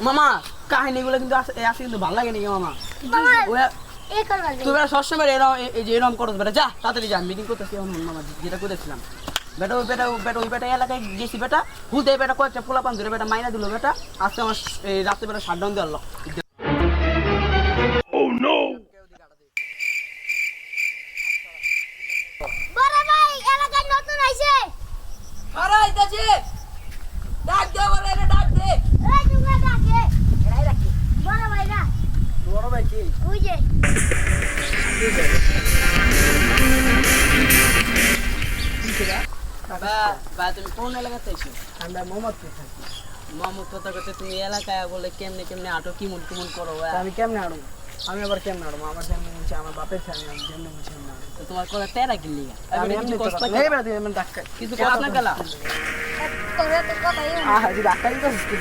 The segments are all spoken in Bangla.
মামা কাহিনীগুলো কিন্তু আছে কিন্তু ভালো লাগে নাকি মামা? তুই বেটা সবসময় এরকম করো বেটা, যা তাড়াতাড়ি যা, মিটিং করতেছি মামা যেটা করেছিলাম। বেটা ওই বেটা এলাকায় গেছি বেটা, হুদে বেটা কয়েকটা পোলা পান ধরে বেটা মাইনা দিল বেটা, আজকে আমার এই রাত্রে বেটা শাটডাউন দেওয়ার বড় ভাই কি তুমি কোন এলাকাতে আছো? আমরা মোহাম্মদপুর থাকি। মোহাম্মদপুর থাকতে তুমি এলাকায় বলে কেমনে কেমনে আটো কি মন কেমন করো? আমি কেমনে আড়ো? আমি আবার কেমনে আড়ো? আমার যেমন বলছে আমার বাপের ফ্যামিলি, আমি যেমন বলছি না। তো তোমার কোলা তেরা কি লিগা? আমি কিছু কষ্ট পাই এই বেটা তুমি এমন ডাক্তার কিছু কষ্ট না গেলা তোরে তো কথাই যদি ডাক্তারই তো হচ্ছে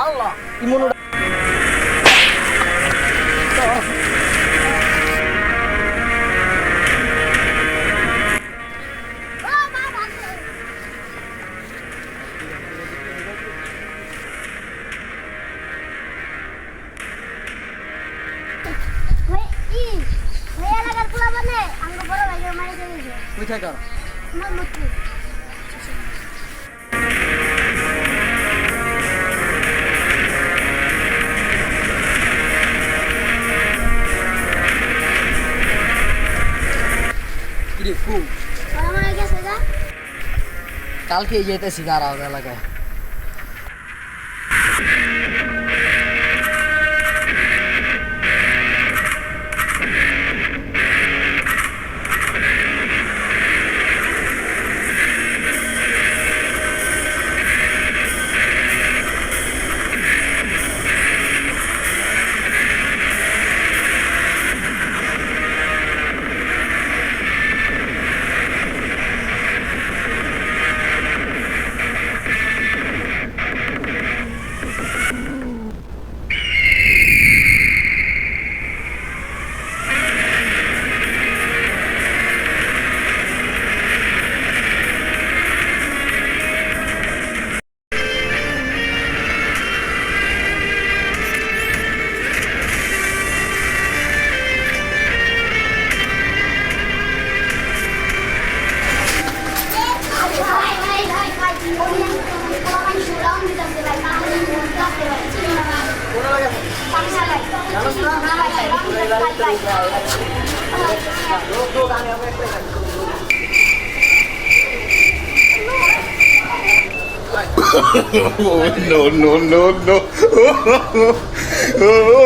আল্লাহ ইমন কোথায় করো? কালকে যেতেছি দাঁড়াও এলাকায়। no.